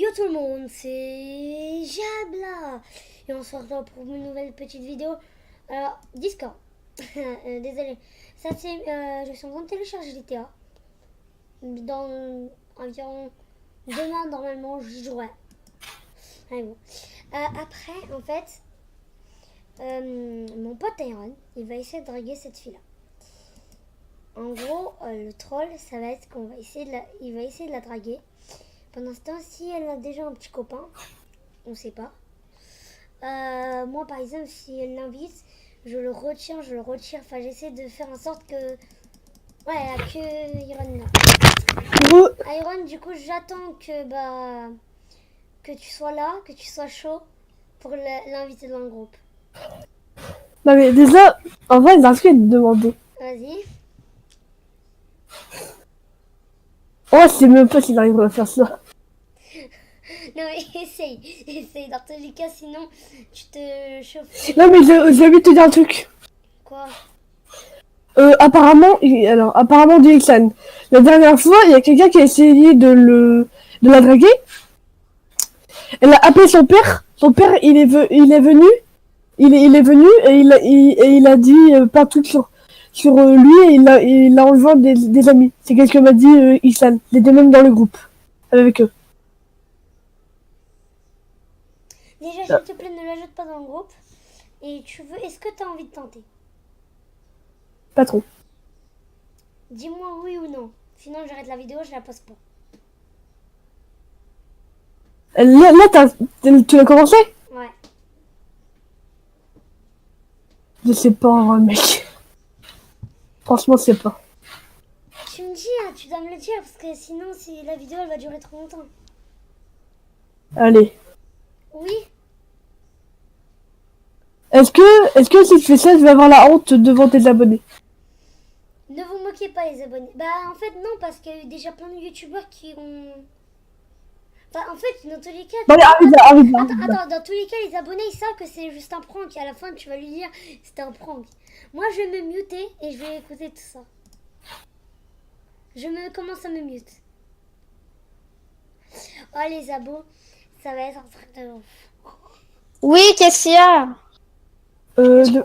Yo tout le monde, c'est Jabla et on se retrouve pour une nouvelle petite vidéo. Alors, Discord, désolé, ça c'est, je suis en train de télécharger GTA. Dans environ demain normalement j'y jouerai. Allez, bon. Après, en fait, mon pote Iron, il va essayer de draguer cette fille-là. En gros, le troll, ça va être qu'on va essayer il va essayer de la draguer. Pendant ce temps, si elle a déjà un petit copain, on sait pas. Moi, par exemple, si elle l'invite, je le retire. Enfin, j'essaie de faire en sorte que... Ouais, que Iron là. Iron, du coup, j'attends que tu sois là, que tu sois chaud pour l'inviter dans le groupe. Non mais déjà, en vrai, il a rien de demander. Vas-y. Oh, je sais même pas s'il arriverait à faire ça. Non, mais essaye. Dans tous les cas, sinon, tu te chauffes. Non mais j'ai envie de te dire un truc. Quoi? Apparemment du Ixan. La dernière fois, il y a quelqu'un qui a essayé de la draguer. Elle a appelé son père. Son père, il est venu. Il est venu et il a dit pas tout sur lui et il a rejoint des amis. C'est qu'est-ce que m'a dit Ixan. Il était même dans le groupe avec eux. Déjà, s'il te plaît, ne l'ajoute pas dans le groupe. Et est-ce que tu as envie de tenter? Pas trop. Dis-moi oui ou non. Sinon, j'arrête la vidéo, je la poste pas. Là, tu l'as commencé? Ouais. Je sais pas, mec. Franchement, je sais pas. Tu me dis, hein, tu dois me le dire, parce que sinon, si la vidéo, elle va durer trop longtemps. Allez. Oui? Est-ce que si tu fais ça, tu vas avoir la honte devant tes abonnés? Ne vous moquez pas, les abonnés. Bah, en fait, non, parce qu'il y a eu déjà plein de youtubeurs qui ont... Enfin, en fait, dans tous les cas... Bon, allez, arrête. Attends, dans tous les cas, les abonnés, ils savent que c'est juste un prank. Et à la fin, tu vas lui dire, c'était un prank. Moi, je vais me muter et je vais écouter tout ça. Je commence à me mute. Oh, les abos, ça va être un truc de ouf. Oui, qu'est-ce qu'il y a? Je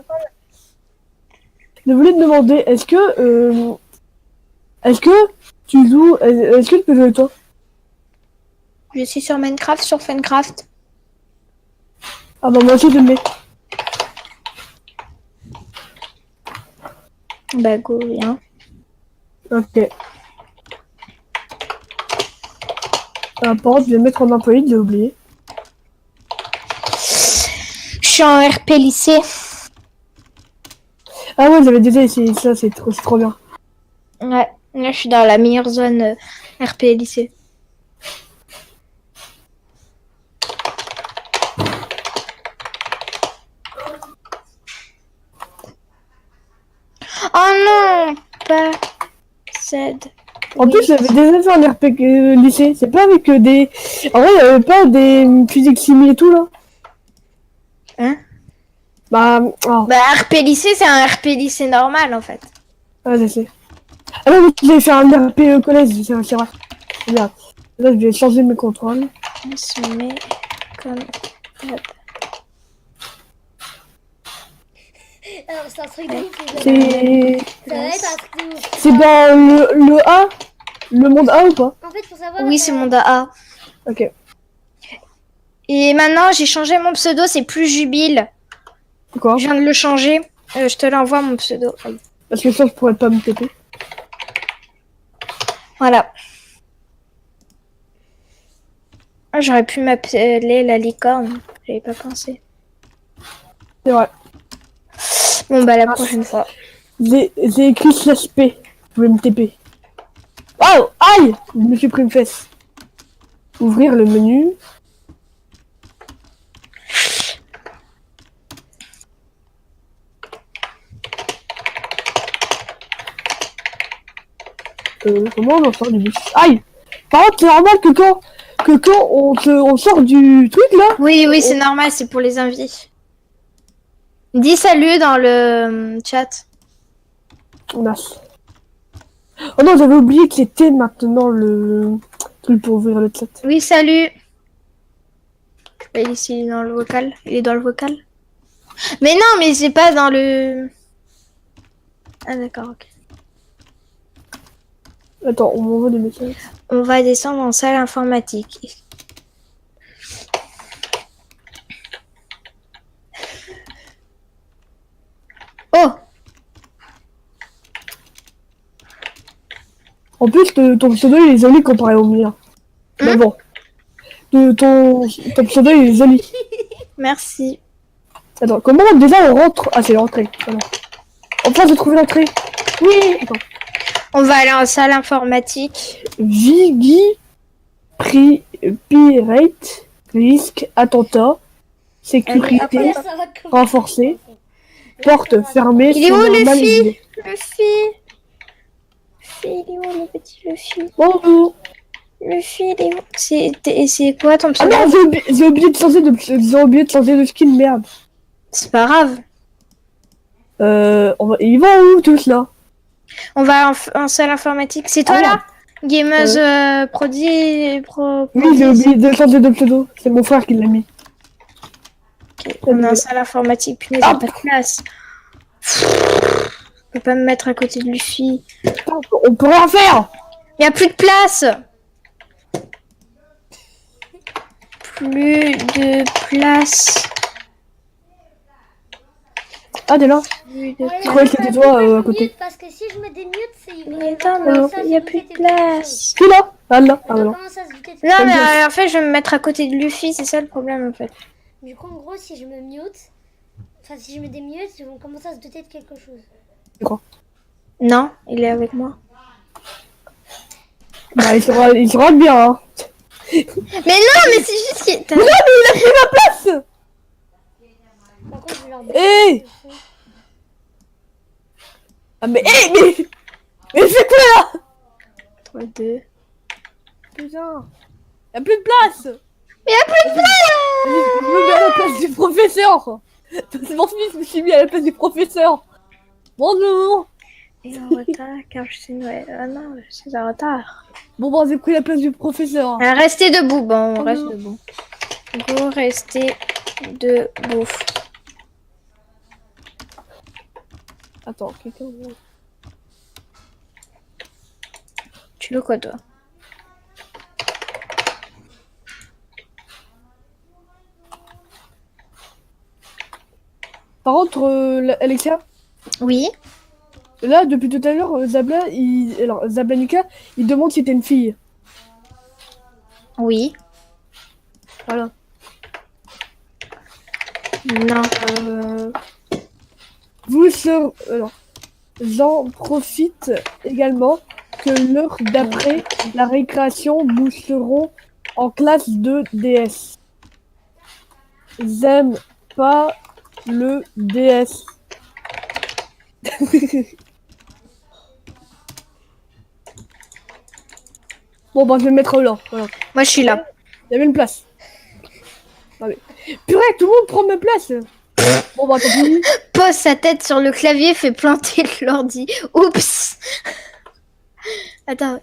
voulais te demander, est-ce que tu joues, est-ce que tu peux jouer avec toi? Je suis sur Minecraft, sur Funcraft. Ah bah moi aussi je le mets. Bah go, viens. Ok. Par contre, je vais mettre en employé, j'ai oublié. Je suis en RP lycée. Ah ouais, j'avais déjà essayé ça, c'est trop bien. Ouais, là je suis dans la meilleure zone RP lycée. Oh non, pas cette. En plus, j'avais déjà fait un RP lycée. C'est pas avec des... En vrai, il y avait pas des physiques simi et tout, là. Hein? Bah, oh. Bah RP lycée, c'est un RP lycée normal en fait. Ah, je sais. Ah non, mais j'ai fait un RP collège, c'est vrai. Regarde. Là, je vais changer mes contrôles. On se met comme... Alors, c'est un truc de ouf, les C'est... Ça va être un truc de ouf. C'est dans le A? Le monde A ou pas? En fait, faut savoir... Oui, c'est mon DA. Ok. Et maintenant, j'ai changé mon pseudo, c'est plus Jubile. Pourquoi? Je viens de le changer. Je te l'envoie, mon pseudo. Parce que ça, je pourrais pas me TP. Voilà. J'aurais pu m'appeler la licorne. J'avais pas pensé. C'est vrai. Bon, bah, la prochaine fois. J'ai écrit slash P. Vous pouvez me TP. Oh! Aïe! Je me suis pris une fesse. Ouvrir le menu. Comment on en sort du bus? Aïe! Par contre, c'est normal que quand on sort du truc là. Oui, c'est normal, c'est pour les invités. Dis salut dans le chat. Mince. Oh non, j'avais oublié que c'était maintenant le truc pour ouvrir le chat. Oui, salut. Bah, ici, il est dans le vocal. Il est dans le vocal. Mais non, mais c'est pas dans le... Ah d'accord, ok. Attends, on m'envoie des messages. On va descendre en salle informatique. Oh! En plus, ton pseudo il est joli comparé au mien. Mais bon. Ton pseudo il est joli. Merci. Attends, comment déjà on rentre? Ah, c'est l'entrée. Voilà. Enfin, j'ai trouvé l'entrée. Oui. Attends. On va aller en salle informatique. Vigi, pirate, risque, attentat, sécurité, Allez, Ça va commencer. renforcée, porte fermée, Il est où, normalisé. Luffy, il est où le petit Luffy? Bonjour. Luffy, il est où? C'est quoi ton Ah pseudo? non, j'ai oublié de changer de skin, merde. C'est pas grave. Ils vont où tous là? On va en salle informatique. C'est toi Ah, là? Gameuse Oui, prodi. j'ai oublié de changer de pseudo. C'est mon frère qui l'a mis. Ok, on est en salle informatique. Punaise, Ah. y'a pas de place. Je peux pas me mettre à côté de Luffy. Putain, on peut rien faire. Y'a plus de place. Plus de place. Ah, t'es là. Plus de... Je croyais que c'était toi à côté. Parce que si je me démute, c'est... Mais attends, mais y a plus de place. Qui là? Ah là. Ah On voilà. commence à se douter de Non, mais quelque chose. en fait, je vais me mettre à côté de Luffy, c'est ça le problème en fait. Du coup, en gros, si je me mute... Enfin, si je me démute, ils vont commencer à se douter de quelque chose. Non, il est avec moi. Bah, il sera bien, hein. Mais non, mais c'est juste qu'il... Mais non, mais il a pris ma place. Par contre, je vais leur Eh. Ah, mais, mais c'est quoi là? 3, 2... Putain. Y a plus de place. Mais y'a plus de place. Je me mets à la place du professeur. C'est mon fils, je me suis mis à la place du professeur. Bonjour. Et en retard, car je suis... Ah non, je suis en retard. Bon, bah, j'ai pris la place du professeur. Restez debout, bon, on Oh reste non. debout. Go, restez debout. Attends, quelqu'un... Tu veux quoi, toi? Par contre, Alexia, Oui. là, depuis tout à l'heure, Zablanika, il demande si t'es une fille. Oui. Voilà. Non. J'en profite également que l'heure d'après la récréation, nous serons en classe de DS. J'aime pas le DS. Bon, bah, je vais me mettre là. Voilà. Moi, je suis là. Il y avait une place. Ah, mais... Purée, tout le monde prend ma place. Bon, bah, tant pis. Pose sa tête sur le clavier, fait planter l'ordi. Oups. Attends,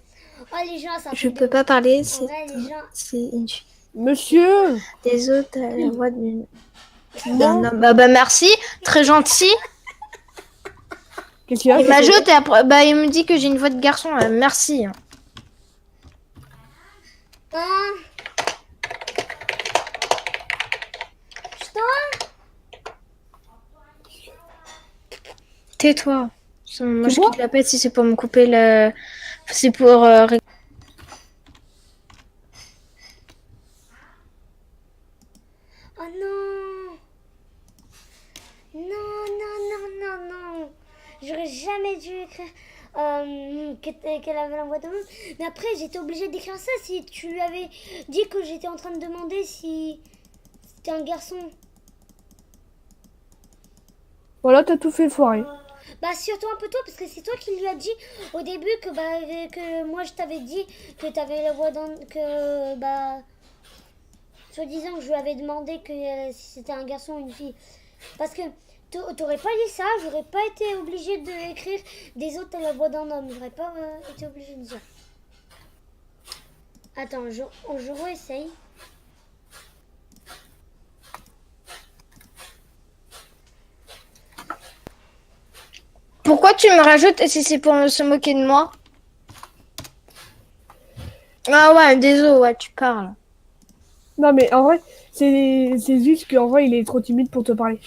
Oh, les gens, ça je peux pas parler, c'est Ouais, les gens... c'est une fille. Monsieur. Des autres, t'as la voix d'une... Non. Non, bah merci, très gentil. Qu'est-ce qu'il y a? Et Majo, bah, il me dit que j'ai une voix de garçon, merci. Hein? Tais-toi. Moi, C'est je moi quitte la paix si c'est pour me couper le... C'est pour... Oh non! Non, non, non, non, non! J'aurais jamais dû écrire qu'elle avait la voix d'un homme. Mais après, j'étais obligée d'écrire ça si tu lui avais dit que j'étais en train de demander si c'était un garçon. Voilà, t'as tout fait foirer. Bah surtout un peu toi, parce que c'est toi qui lui as dit au début que moi je t'avais dit que t'avais la voix d'un... que soi-disant que je lui avais demandé que si c'était un garçon ou une fille. Parce que t'aurais pas dit ça, j'aurais pas été obligée d'écrire des autres à la voix d'un homme. J'aurais pas été obligée de dire. Attends, je réessaye. Pourquoi tu me rajoutes si c'est pour se moquer de moi? Ah ouais, désolé, ouais, tu parles. Non, mais en vrai, c'est juste qu'en vrai, il est trop timide pour te parler.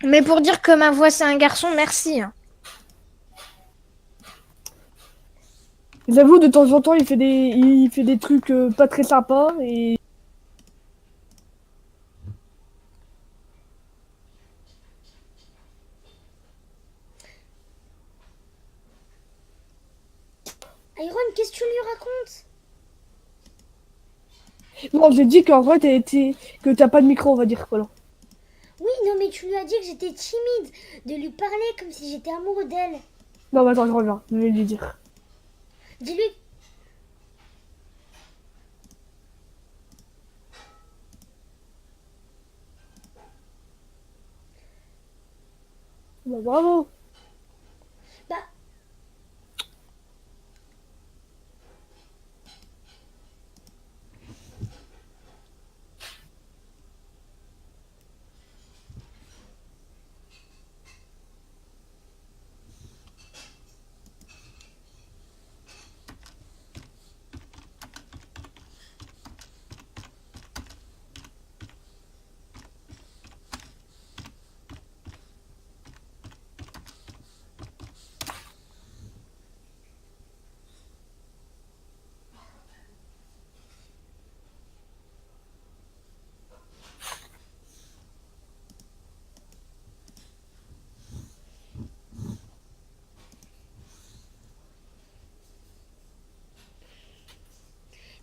Mais pour dire que ma voix c'est un garçon, merci. J'avoue, de temps en temps, il fait des trucs pas très sympas et Iron, qu'est-ce que tu lui racontes? non, j'ai dit qu'en vrai, que t'as pas de micro, on va dire, voilà. Oui, non, mais tu lui as dit que j'étais timide de lui parler comme si j'étais amoureux d'elle. Non, mais attends, je reviens, je vais lui dire. Dis-lui. Bah, bravo. Bah,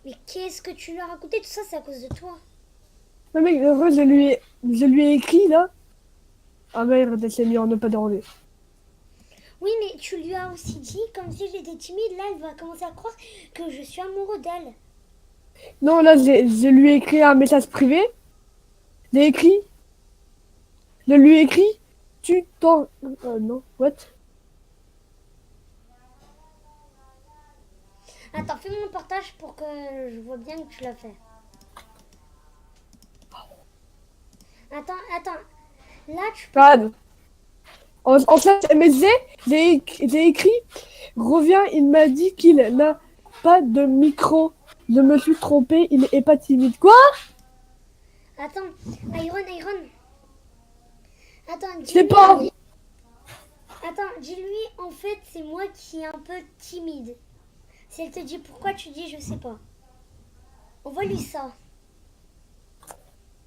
mais qu'est-ce que tu lui as raconté? Tout ça, c'est à cause de toi. Non, mec, en vrai, je lui ai écrit, là. Ah merde, elle s'est mis en ne pas déranger. Oui, mais tu lui as aussi dit, comme si j'étais timide, là, elle va commencer à croire que je suis amoureux d'elle. Non, là, je lui ai écrit un message privé. J'ai écrit. Je lui ai écrit. Tu t'en... non, what? Attends, fais mon portage pour que je vois bien que tu l'as fait. Attends. Là, tu peux... Regarde. En fait, MSG, j'ai écrit. Reviens, il m'a dit qu'il n'a pas de micro. Je me suis trompé, il est pas timide. Quoi? Attends, Iron. Attends, Je sais pas. Attends, dis-lui, en fait, c'est moi qui est un peu timide. Si elle te dit pourquoi, tu dis je sais pas. Envoie-lui ça.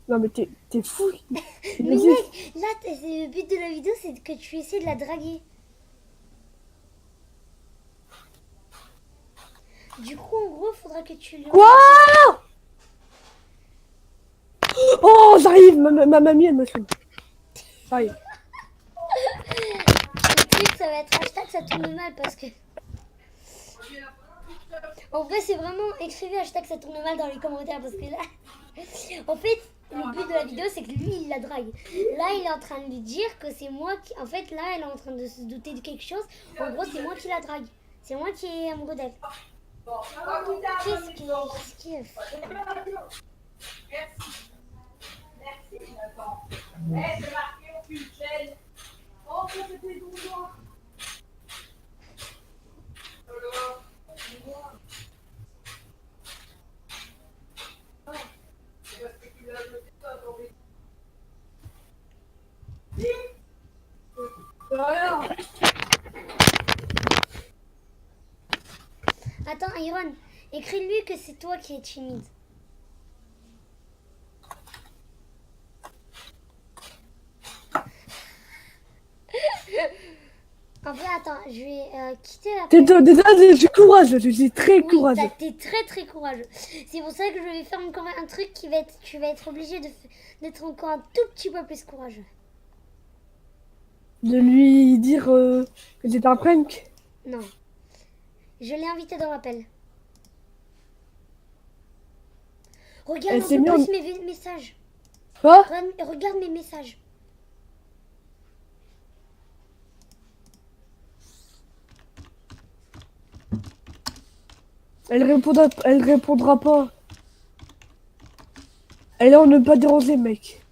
Non, mais t'es fou. Mais mec, là, le but de la vidéo, c'est que tu essaies de la draguer. Du coup, en gros, faudra que tu lui... Quoi? Oh, j'arrive. Ma mamie, elle me saoule. J'arrive. Le truc, ça va être hashtag, ça tourne mal parce que... En vrai, c'est vraiment écrivez hashtag, ça tourne mal dans les commentaires parce que là... En fait, le but de la vidéo, c'est que lui, il la drague. Là, il est en train de lui dire que c'est moi qui... En fait, là, elle est en train de se douter de quelque chose. En gros, c'est moi qui la drague. C'est moi qui est amoureux d'elle. Qu'est-ce qu'il a fait? Attends, Iron, écris-lui que c'est toi qui es timide. En vrai, attends, je vais quitter la... Déjà, je suis courageux. Je suis très courageux. T'es très très courageux. C'est pour ça que je vais faire encore un truc qui va être... Tu vas être obligé d'être encore un tout petit peu plus courageux. De lui dire que c'est un prank. Non. Je l'ai invité dans l'appel. Regarde Elle un s'est peu mis plus mes messages. Quoi? Regarde mes messages. Elle répondra pas. Elle est en ne pas déranger, mec.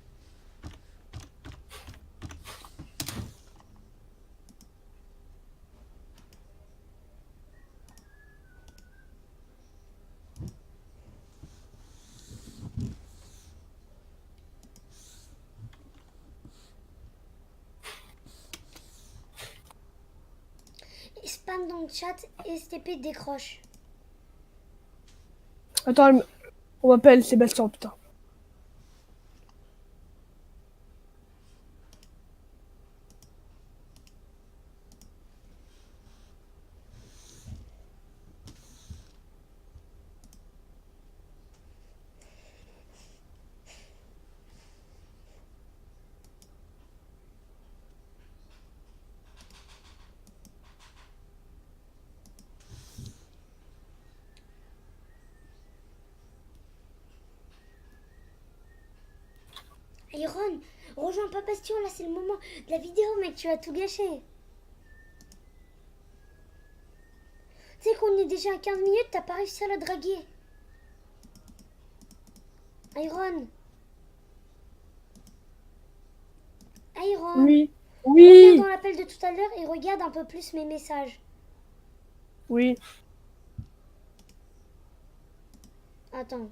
chat STP décroche. Attends, on m'appelle Sébastien, putain. Iron, rejoins pas Bastion, là c'est le moment de la vidéo, mec, tu vas tout gâcher. Tu sais qu'on est déjà à 15 minutes, t'as pas réussi à la draguer. Iron. Iron. Oui. Reviens Oui. dans l'appel de tout à l'heure et regarde un peu plus mes messages. Oui. Attends.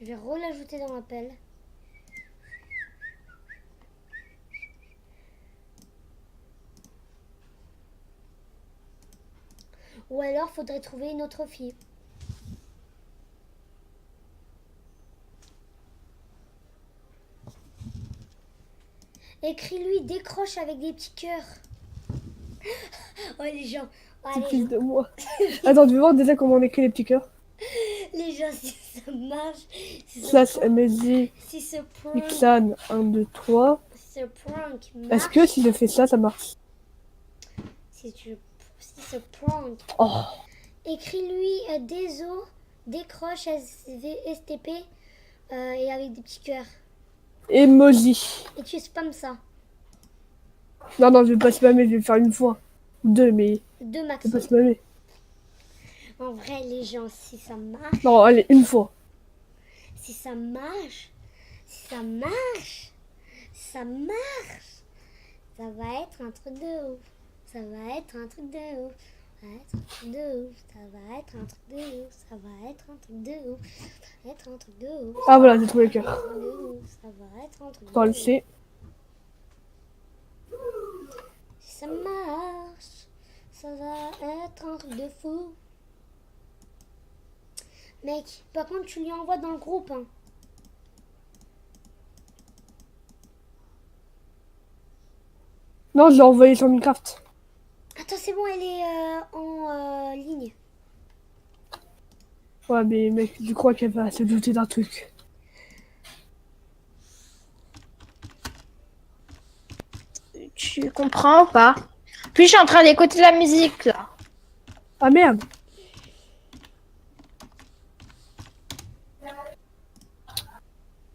Je vais relajouter dans l'appel. Ou alors faudrait trouver une autre fille. Écris-lui, décroche avec des petits cœurs. Oh les gens. Oh, C'est les fils gens. de moi. Attends, tu veux voir déjà comment on écrit les petits cœurs? Les gens, si ça marche. Slash MSG, Si ce prank, Xan, 1, 2, 3. si ce prank Est-ce marche. que si je fais ça, ça marche? Si ce prank. Oh. Écris-lui déso, décroche STP et avec des petits cœurs. Emoji. Et tu spams ça. Non, non, je vais pas spammer, je vais faire une fois. Ou deux, mais Deux je max. vais pas spammer. En vrai, les gens, si ça marche, Non, allez, une fois. si ça marche, si ça marche, si ça marche, ça va être un truc de ouf. Ça va être un truc de ouf. Ça va être un truc de ouf. Ça va être un truc de ouf. Ça va être un truc de ouf. Ça va être un truc de ouf. Ah voilà, j'ai trouvé le cœur. Ça va être un truc de Attends, le ouf. C. Si ça marche, ça va être un truc de fou. Mec, par contre, tu lui envoies dans le groupe. Hein. Non, je l'ai envoyé sur Minecraft. Attends, c'est bon, elle est en ligne. Ouais, mais mec, je crois qu'elle va se douter d'un truc. Tu comprends ou pas? Puis je suis en train d'écouter la musique là. Ah merde.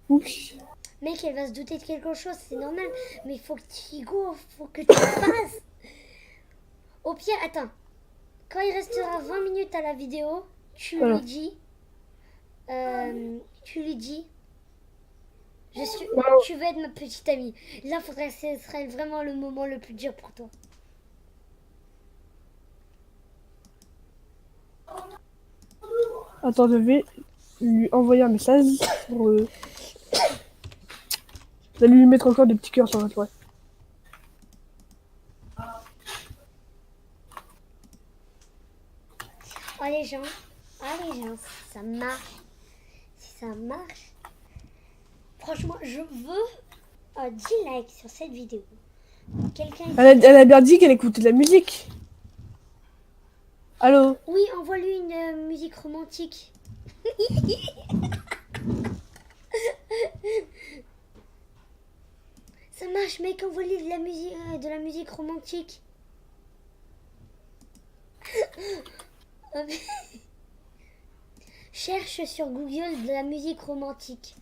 Ouch. Mec, elle va se douter de quelque chose, c'est normal. Mais il faut que tu y go, faut que tu le fasses. Au pire, attends. Quand il restera 20 minutes à la vidéo, tu Voilà. lui dis... tu lui dis... Wow. Tu veux être ma petite amie. Là, faudrait, ce serait vraiment le moment le plus dur pour toi. Attends, je vais lui envoyer un message pour... Je vais lui mettre encore des petits cœurs sur la toile. Oh les gens, si ça marche, si ça marche, franchement, je veux 10 likes sur cette vidéo. Quelqu'un dit, Elle a bien dit qu'elle écoutait de la musique. Allô? oui, envoie-lui une musique romantique. Ça marche, mec, envoie-lui de la musique romantique. Cherche sur Google de la musique romantique.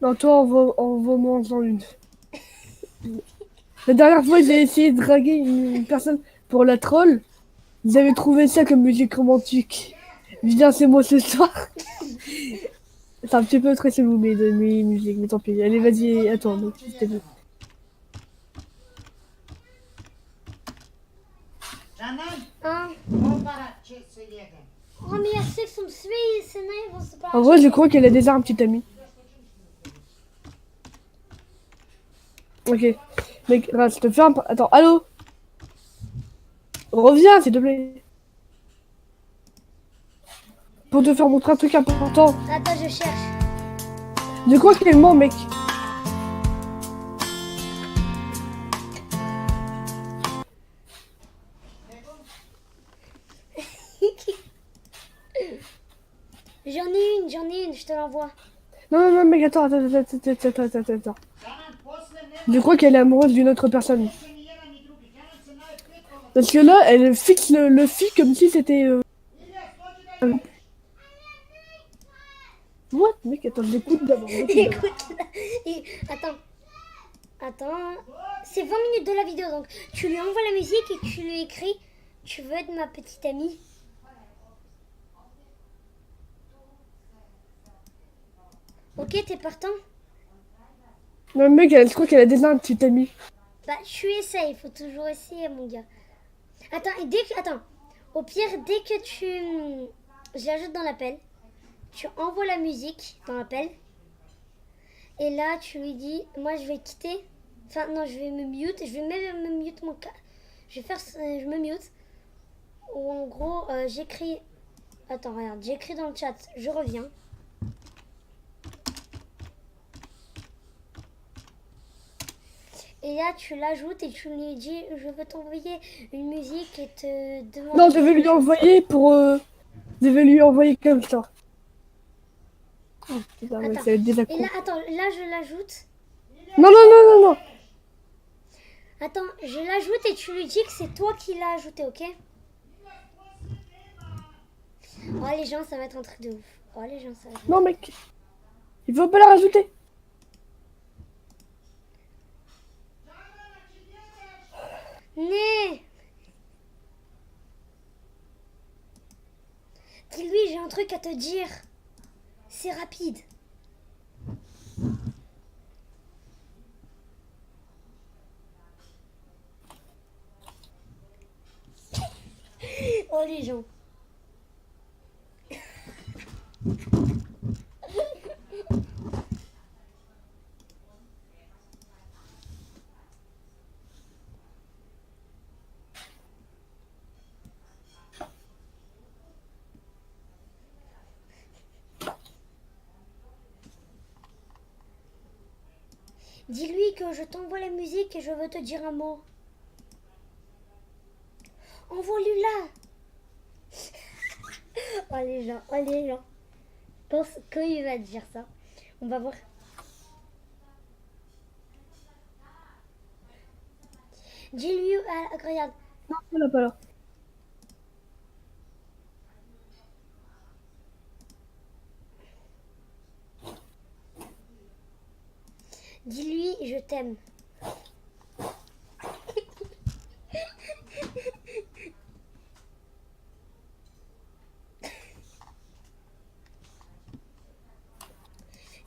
Non, toi, envoie-moi en une. La dernière fois, j'ai essayé de draguer une personne pour la troll. Ils avaient trouvé ça comme musique romantique. Je viens, c'est moi ce soir. C'est un petit peu très chelou, mes musiques, mais tant pis. Allez, vas-y, attends, donc, c'était bien. Hein? Oh, mais jag ser som Swiss, nej, vad så bra. En vrai, je crois qu'elle a déjà un petit ami. Ok. Mec, là, je te fais un... Attends, allô? Reviens, s'il te plaît. Pour te faire montrer un truc important. Attends, je cherche. De quoi qu'il est mort, mec? J'en ai une, je te l'envoie. Non, mec, attends. Je crois qu'elle est amoureuse d'une autre personne. Parce que là, elle fixe le fil comme si c'était... What? Mec, attends, j'écoute d'abord. Écoute, là. Attends. Attends. C'est 20 minutes de la vidéo, donc tu lui envoies la musique et tu lui écris « Tu veux être ma petite amie ?» Ok, t'es partant? Non, mec, je crois qu'elle a déjà un petit ami. Bah, tu essayes, il faut toujours essayer, mon gars. Attends, Attends. Au pire, dès que je l'ajoute dans l'appel, tu envoies la musique dans l'appel. Et là, tu lui dis, moi, je vais quitter. Enfin, non, je vais me mute. Je vais même me mute mon cas. Je vais faire... je me mute. Ou en gros, j'écris... Attends, regarde. J'écris dans le chat. Je reviens. Et là, tu l'ajoutes et tu lui dis, je veux t'envoyer une musique et te demander... Non, je vais lui envoyer pour... Je vais lui envoyer comme ça. Oh, putain, mec, Attends. ça va être déjà Et con. là, attends, là, je l'ajoute. Non. Attends, je l'ajoute et tu lui dis que c'est toi qui l'as ajouté, ok? Oh, les gens, ça va être un truc de ouf. Oh, les gens, ça va être... Non, mec. Il faut pas la rajouter. Né! Dis-lui, j'ai un truc à te dire. C'est rapide. Oh, les gens. Dis-lui que je t'envoie la musique et je veux te dire un mot. Envoie-lui là. Oh les gens, oh les gens. Je pense qu'il va te dire ça. On va voir. Dis-lui, regarde. Non, pas là. Dis-lui, je t'aime.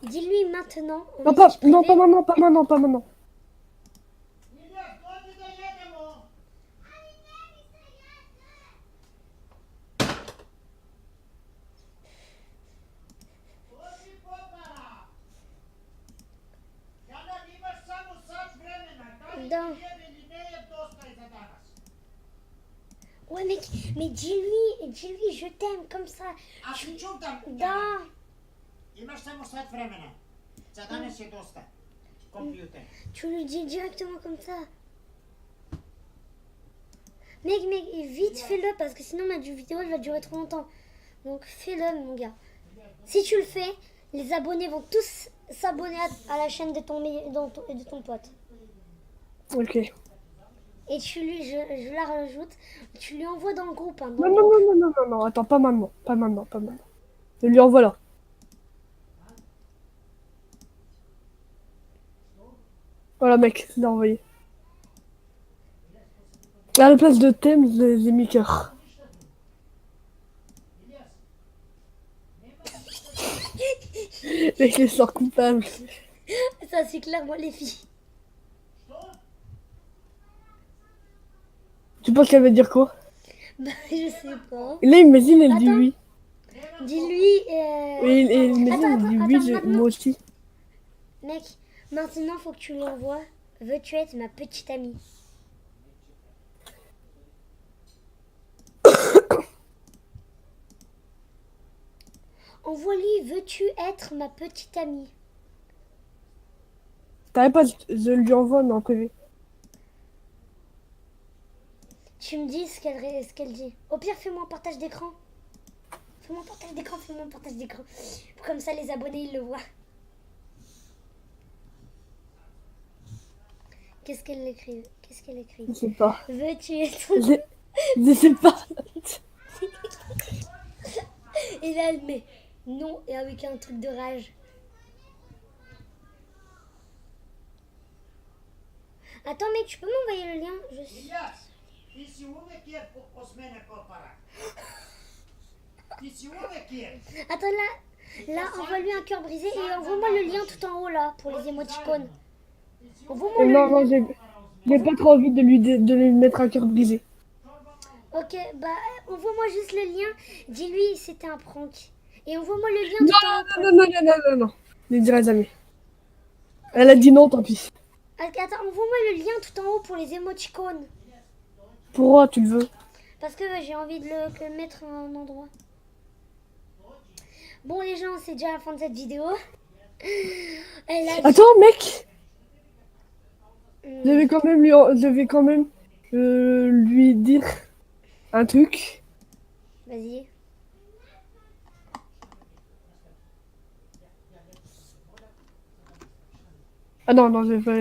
Dis-lui maintenant. Non, message privé. pas maintenant. Non. Ouais, mais dis-lui, je t'aime comme ça. Da. Имаш само сат времена. За данес е доста. Компютър. Tu lui dis directement comme ça. Mec, vite fais-le parce que sinon ma vidéo elle va durer trop longtemps. Donc fais-le, mon gars. Si tu le fais, les abonnés vont tous s'abonner à la chaîne de ton pote. Ok. Et je la rajoute. Tu lui envoies dans le groupe. Hein, Non. Attends, pas maintenant. Je lui envoie là. Voilà, mec, c'est envoyé. À la place de thème, j'ai mis cœur. Mec, les sorts coupables. Ça c'est clairement les filles. Tu penses qu'elle veut dire quoi? Bah je sais pas. Et là, imagine, elle dit Attends. oui. Dis-lui. Et imagine, elle dit oui, maintenant. moi aussi. Mec, maintenant faut que tu lui envoies. Veux-tu être ma petite amie? Envoie-lui, veux-tu être ma petite amie? T'arrêtes pas, je lui envoie, mais en privé. Tu me dis ce qu'elle dit. Au pire, fais-moi un partage d'écran. Fais-moi un partage d'écran, fais-moi un partage d'écran. Comme ça, les abonnés, ils le voient. Qu'est-ce qu'elle écrit? Qu'est-ce qu'elle écrit? Je sais pas. Veux-tu être... Je sais pas. Et là, elle met non et avec un truc de rage. Attends, mec, tu peux m'envoyer le lien? Ilias, ti si uvek jer os mene kopara. Ti si uvek jer. Attends, là, envoie-lui un cœur brisé et envoie-moi le lien tout en haut, là, pour les émoticônes. Envoie-moi le Non, non, lien. j'ai pas trop envie de lui mettre un cœur brisé. Ok, bah, envoie-moi juste le lien. Dis-lui, c'était un prank. Et envoie-moi le lien Non, tout en haut. non, non, non, non, non, non. Ne dirai jamais. Elle a dit non, tant pis. Attends, envoie-moi le lien tout en haut pour les émoticônes. Pourquoi tu le veux? Parce que j'ai envie de le mettre à un endroit. Bon, les gens, c'est déjà la fin de cette vidéo. Elle a... Attends, mec. Je vais quand même lui dire un truc. Vas-y. Ah non, non, je vais pas.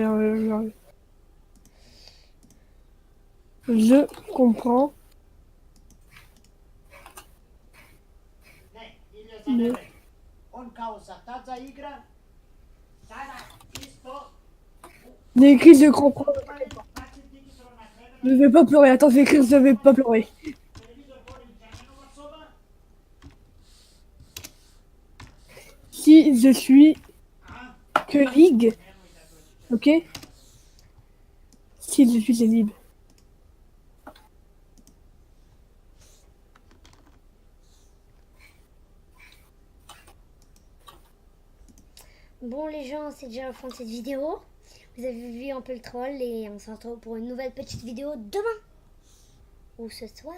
Je comprends. Ne, Ilias zanere. On kao sa taca igra. Sada isto. J'ai écrit je comprends. Znači digitalno na vremena. Je vais pas pleurer. Attends, je vais écrire je vais pas pleurer. Televizor volim Đanjanova soba. Si je suis A? que ligue, ok? Si je suis libre. Bon, les gens, c'est déjà la fin de cette vidéo. Vous avez vu un peu le troll et on se retrouve pour une nouvelle petite vidéo demain. Ou ce soir.